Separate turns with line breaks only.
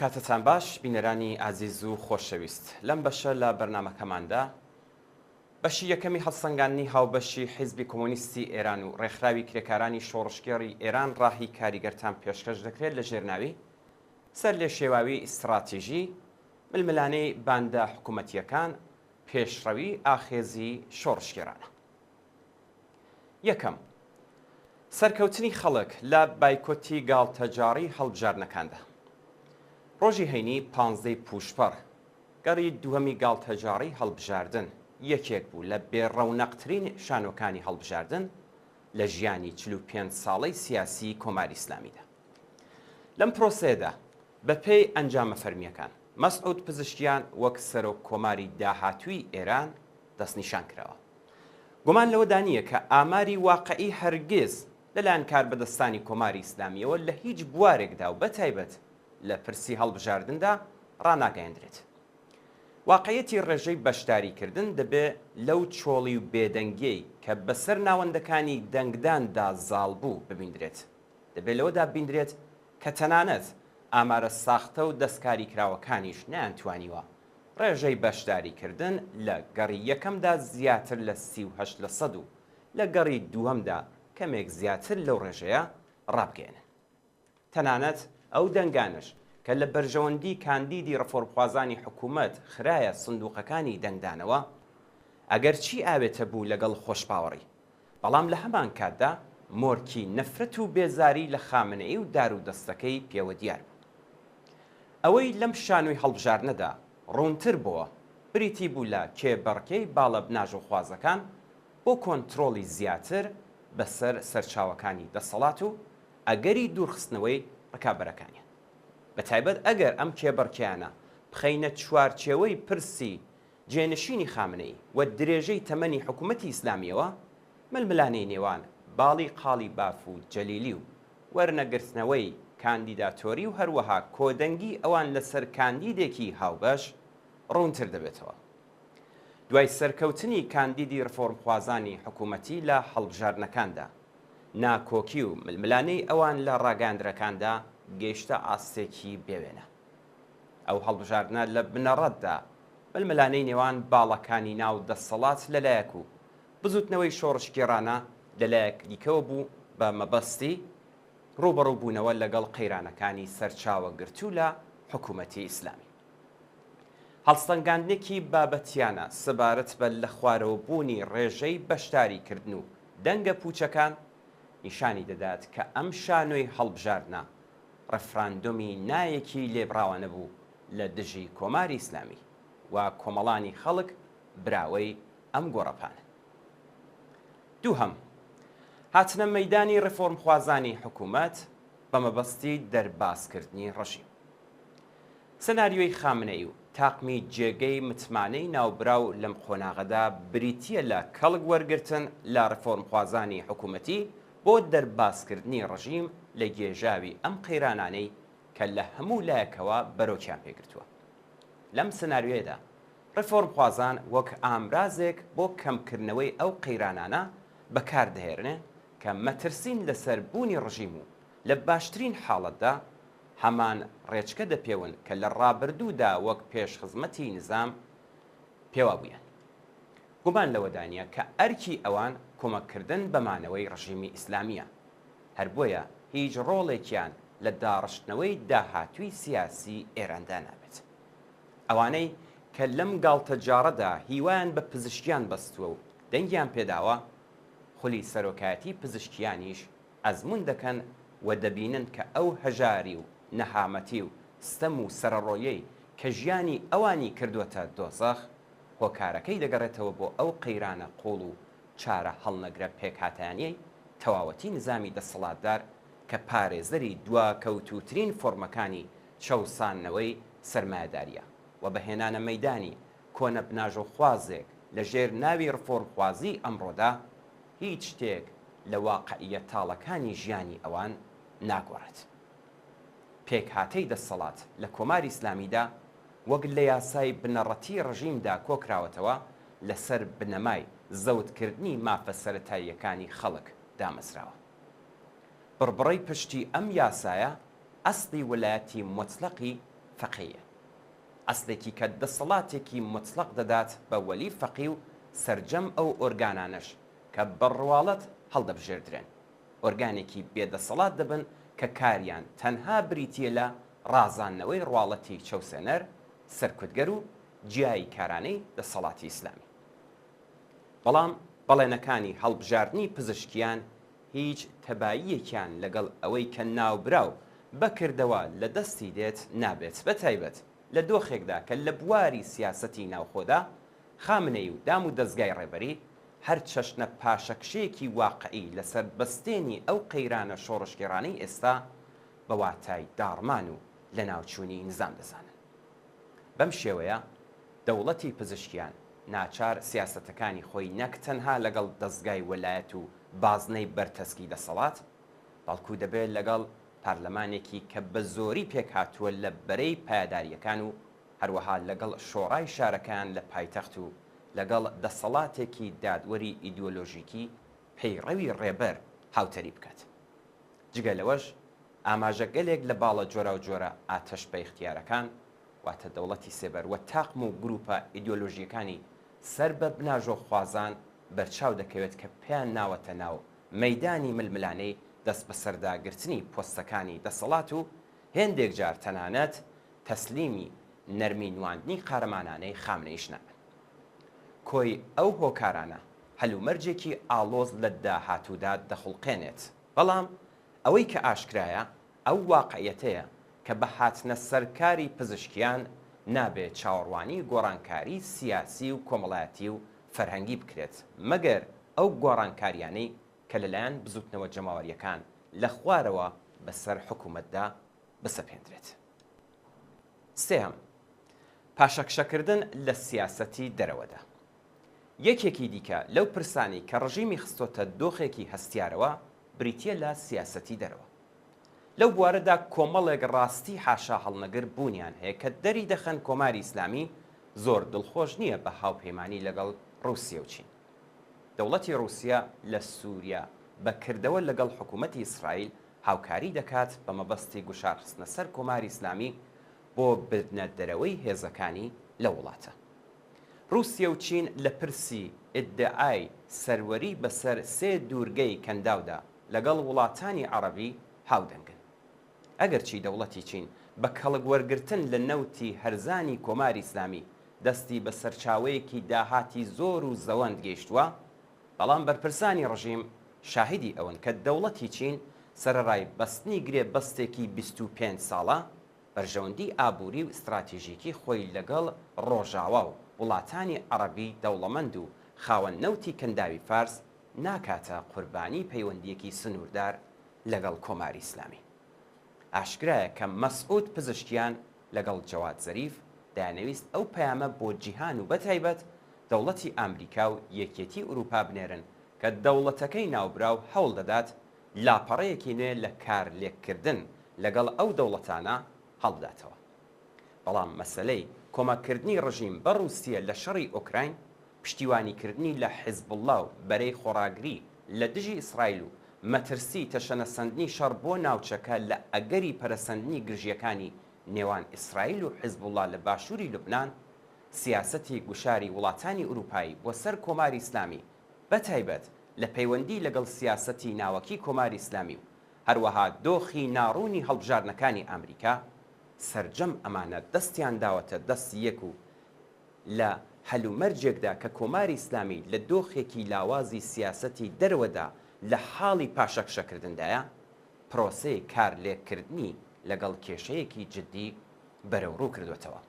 کاتتان باش بینەرانی ئازیز و خۆشەویست لەم بەشە لە بەرنامەکەماندا بەشی یەکەمی هەڵسەنگاندنی هاوبەشی حیزبی کۆمۆنیستی ئێران و ڕێکخراوی کرێکارانی شۆڕشگێڕی ئێران ڕاهی کاریگەرتان پێشکەش دەکرێت لە ژێرناوی سەر لێ شێواوی ئیستراتیژی ململانەی باندا حکوومەتیەکان پێشڕەوی ئاخێزی شۆڕشگێرانە. یەکەم، سەرکەوتنی خەڵک لە بایکۆتی گاڵتەجاڕی هەڵبژارنەکاندا. ڕۆژی هەینی 15 پوشپەر گەڕی دووەمی گاڵتەجاڕی هەڵبژاردن یەکێک بوو لە بێڕەونەقترین شانۆکانی هەڵبژاردن لە ژیانی 45 ساڵەی سیاسی کۆماری ئیسلامیدا. لەم پرۆسەیەدا بەپێی ئەنجامە فەرمیەکان مەسعود پزیشکیان وەک سەرۆک کۆماری داهاتووی ئێران دەستنیشان کراوە. گومان لەوەدا نییە کە ئاماری واقعی هەرگیز لەلایەن کاربەدەستانی کۆماری ئیسلامیەوە لە هیچ بوارێکدا و بەتایبەت لە پرسی هەڵبژاردندا ڕاناگەیەندرێت. واقعەتی ڕێژەی بەشداریکردن دەبێت لەو چۆڵی و بێدەنگەی کە بەسەر ناوەندەکانی دەنگداندا زاڵ بوو ببیندرێت. دەبێت لەوەدا بیندرێت کە تەنانەت ئامارە ساختە و دەستکاری کراوەکانیش نەیانتوانیوە ڕێژەی بەشداریکردن لە گەڕی یەکەمدا زیاتر لە 38% و لە گەڕی دووەمدا کەمێک زیاتر لەو ڕێژەیە ڕابگەێنن. تەنانەت ئەو دەنگانش کە لە بەرژەوەندی کاندیدی ڕەفۆرمخوازانی حکوومەت خرایە سندوقەکانی دەنگدانەوە ئەگەر چی ئاوێتە بوو لەگەڵ خۆشپاوەڕی، بەڵام لە هەمان کاتدا مۆرکی نەفرەت و بێزاری لە خامنەئی و دار و دەستەکەی پێوە دیار بوو. ئەوەی لەم شانووی هەڵبژارنەدا ڕوونتر بووە بریتی بوو لە کێبەڕکەی باڵە بناژ و خوازەکان بۆ کۆنتڕۆڵی زیاتر بەسەر سەرچاوەکانی دەسەڵات و ئەگەری دوورخستنەوەی ڕکابەرەکانیان. بەتایبەت ئەگەر ئەم کێبەڕکیانە بخەینە چوارچێوەی پرسی جێنشینی خامنەی و درێژەی تەمەنی حکوومەتی ئیسلامیەوە، ململانەی نێوان باڵی قاڵی باف و جەلیلی و وەرنەگرتنەوەی کاندیداتۆری و هەروەها کۆدەنگی ئەوان لەسەر کاندیدێکی هاوبەش ڕوونتر دەبێتەوە. دوای سەرکەوتنی کاندیدی ڕفۆرمخوازانی حکوومەتی لە هەڵبژاردنەکاندا، ناکۆکی و ململانەی ئەوان لە ڕاگەاندرەکاندا گەیشتە ئاستێکی بێوێنە. ئەو هەڵبژاردنە لە بنەڕەتدا ململانەی نێوان باڵەکانی ناو دەسەڵات لەلایەک و بزوتنەوەی شۆڕشگێڕانە لەلایەک دیکەوە بوو بە مەبەستی ڕوبەڕووبوونەوە لەگەڵ قەیرانەکانی سەرچاوە گرتوو لە حکوومەتی ئیسلامی. هەڵسەنگاندنێکی بابەتیانە سەبارەت بە لە خوارەوە بوونی ڕێژەی بەشداریکردن و دەنگە پوچەکان نیشانی دەدات کە ئەم شانۆی هەڵبژاردنە ڕەفراندۆمی نایەکی لێبڕاوە بوو لە دژی کۆماری ئیسلامی و کۆمەڵانی خەڵک براوەی ئەم گۆڕەپانە. دووهەم، هاتنە مەیدانی ڕفۆرمخوازانی حکوومەت بە مەبەستی دەرباسکردنی ڕەژیم. سەناریۆی خامنەئی و تاقمی جێگەی متمانەی ناوبراو لەم قۆناغەدا بریتیە لە کەڵک وەرگرتن لە ڕفۆرمخوازانی حکوومەتی بۆ دەرباسکردنی ڕژیم لە گێژاوی ئەم قەیرانانەی کە لە هەموو لایەکەوە بەرۆکیان پێگرتووە. لەم سناریۆیەدا ڕفۆرمخوازان وەک ئامرازێک بۆ کەمکردنەوەی ئەو قەیرانانە بەکاردەهێنێ کە مەترسین لەسەر بوونی ڕژیم و لە باشترین حاڵەتدا هەمان ڕێچکە دەپێون کە لە ڕابردوودا وەک پێشخزمەتی نظام پێوە بوویان. گومان لەوەدانە کە ئەرکی ئەوان کۆمەکردن بەمانەوەی ڕژیمی ئیسلامیە، هەر بۆیە هیچ ڕۆڵێکیان لە داڕشتنەوەی داهاتووی سیاسی ئێراندا نابێت. ئەوانەی کە لەم گاڵتەجاڕەدا هیوایان بە پزیشکیان بەستووە و دەنگیان پێداوە، خولی سەرۆکایەتی پزیشکیانیش ئەزمون دەکەن و دەبینن کە ئەو هەژاری و نەهامەتی و ستەم و سەرڕۆیەی کە ژیانی ئەوانی کردووەتە دۆزەخ هۆکارەکەی دەگەڕێتەوە بۆ ئەو قەیرانە قوڵ و چارە هەڵنەگرە پێکهاتانیەی تەواوەتی نظامی دەسەڵاتدار کە پارێزەری دواکەوتووترین فۆرمەکانی چەوسانەوەی سەرمایەداریە و بەهێنانە مەیدانی کۆنە بناژ و خوازێک لە ژێر ناوی ڕفۆرمخوازی ئەمڕۆدا هیچ شتێک لە واقعیە تاڵەکانی ژیانی ئەوان ناگۆڕێت. پێکهاتەی دەسەڵات لە کۆماری ئیسلامیدا وەک لە یاسای بنەڕەتی ڕژیمدا کۆکراوەتەوە لەسەر بنەمای زەوتکردنی مافە سەرەتاییەکانی خەڵک دامەزراوە. بڕبڕەی پشتی ئەم یاسایە ئەسڵی وەلایەتی مۆتلەقی فەقیە ئەسلێکی کە دەسەڵاتێکی مطلق دەدات بە وەلی فەقی و سەرجەم ئەو ئۆرگانانش کە بەڕواڵەت هەڵدەبژێردرێن ئۆرگانێکی بێدەسەڵات دەبن کە کاریان تەنها بریتیە لە ڕازاندنەوەی ڕواڵەتی چەوسێنەر سەرکوتگەر و جیایی کارانەی دەسەڵاتی ئیسلامی بەڵام بەڵێنەکانی هەڵبژاردننی پزیشکیان هیچ تەباییەکیان لەگەڵ ئەوەی کە ناوبراو بەکردەوە لە دەستی دێت نابێت بەتایبەت لە دۆخێکدا کە لە بواری سیاسەتی ناوخۆدا خامنەی و دام و دەستگای ڕێبەری هەر چەشنە پاشەکشەیەکی واقعی لەسەر بەستێنی ئەو قەیرانە شۆڕشگێڕانەی ئێستا بە واتای داڕمان و لە ناوچوونی نزام دەزانن بەم شێوەیە دەوڵەتی پزیشکیان ناچار سیاسەتەکانی خۆی نەک تەنها لەگەڵ دەستگای وەلایەت و بازنەی بەرتەسکی دەسەڵات بەڵکو دەبێت لەگەڵ پارلەمانێکی کە بە زۆری پێک هاتووە لە بەرەی پایداریەکان و هەروەها لەگەڵ شۆڕای شارەکان لە پایتەخت و لەگەڵ دەسەڵاتێکی دادوەری ئیدۆلۆژیکی پەیڕەوی ڕێبەر هاوتەری بکات جگە لەوەش ئاماژەگەلێک لە باڵە جۆرە و جۆرە ئاتەش بە اختیارەکان واتە دەوڵەتی سێبەر وە تاقم و گروپە ئیدۆلۆژیەکانی سەر بە بناژۆ خوازان بەرچاو دەکەوێت کە پێیان ناوەتە ناو مەیدانی ململانەی دەست بە سەرداگرتنی پۆستەکانی دەسەڵات و هێندێک جار تەنانەت تەسلیمی نەرمی نواندنی قارەمانانەی خامنەیش نابن کۆی ئەو هۆکارانە هەلومەرجێکی ئاڵۆز لە داهاتوودا دەخڵقێنێت بەڵام ئەوەی کە ئاشکرایە ئەو واقعیەتەیە کە بە هاتنە سەرکاری پزیشکیان نابێت چاوەڕوانی گۆڕانکاری سیاسی و کۆمەڵایەتی و فەرهەنگی بکرێت مەگەر ئەو گۆڕانکاریانەی کە لەلایەن بزوتنەوە جەماوەریەکان لە خوارەوە بەسەر حکوومەتدا بسەپێنرێت سێهەم پاشەکشەکردن لە سیاسەتی دەرەوەدا یەکێکی دیکە لەو پرسانی کە ڕژیمی خستۆتە دۆخێکی هەستیارەوە بریتیە لە سیاسەتی دەرەوە لەو بوارەدا کۆمەڵێک ڕاستی حاشا هەڵنەگر بوونیان هەیە کە دەری دەخەن کۆماری ئیسلامی زۆر دڵخۆش نییە بە هاوپەیمانی لەگەڵ ڕووسیا و چین دەوڵەتی ڕووسیا لە سووریا بەکردەوە لەگەڵ حکوومەتی ئیسرائیل هاوکاری دەکات بە مەبەستی گوشارخستنە سەر کۆماری ئیسلامی بۆ بردنە دەرەوەی هێزەکانی لە وڵاتە رووسیا و چین لە پرسی ئیدعای سەروەری بەسەر سێ دوورگەی کەنداودا لەگەڵ وڵاتانی عەرەبی هاودەنگن ئەگەرچی دەوڵەتی چین بە کەڵک وەرگرتن لە نەوتی هەرزانی کۆماری ئیسلامی دەستی بە سەرچاوەیەکی داهاتی زۆر و زەوەند گەیشتووە بەڵام بەرپرسانی ڕژیم شاهدی ئەون کە دەوڵەتی چین سەرەڕای بەستنی گرێ بەستێکی 25 ساڵە بەرژەوەندی ئابووری و استراتیژیکی خۆی لەگەڵ ڕۆژاوا و وڵاتانی عەرەبی دەوڵەمەند و خاوەن نەوتی کەنداوی فارس ناکاتە قوربانی پەیوەندیەکی سنووردار لەگەڵ کۆماری ئیسلامی ئاشکرایە کە مەسعود پزیشکیان لەگەڵ جەواد زەریف دانەویست ئەو پەیامە بۆ جیهان و بەتایبەت دەوڵەتی ئامریکا و یەکێتی ئوروپا بنێرن کە دەوڵەتەکەی ناوبراو هەوڵ دەدات لاپەڕەیەکی نوێ لە کار لێککردن لەگەڵ ئەو دەوڵەتانە هەڵداتەوە بەڵام مەسەلەی کۆمەکردنی ڕژیم بە رووسیە لە شەڕی ئۆکراین پشتیوانیکردنی لە حیزبوڵڵا و بەرەی خۆراگری لە دژی ئیسرائیل و مەترسی تەشەنەسەندنی شەڕ بۆ ناوچەکە لە ئەگەری پەرەسەندنی گرژیەکانی نێوان ئیسرائیل و حیزبوڵڵا لە باشووری لوبنان سیاسەتی گوشاری وڵاتانی ئوروپایی بۆ سەر کۆماری ئیسلامی بەتایبەت لە پەیوەندی لەگەڵ سیاسەتی ناوەکی کۆماری ئیسلامی و هەروەها دۆخی ناڕوونی هەڵبژاردنەکانی ئەمریکا سەرجەم ئەمانە دەستیان داوەتە دەستی یەک و لە هەلومەرجێکدا کە کۆماری ئیسلامی لە دۆخێکی لاوازی سیاسەتی دەرەوەدا لە حاڵی پاشەکشەکردندایە پرۆسەی کار لێکردنی لەگەڵ کێشەیەکی جددی بەرەوڕوو کردوێتەوە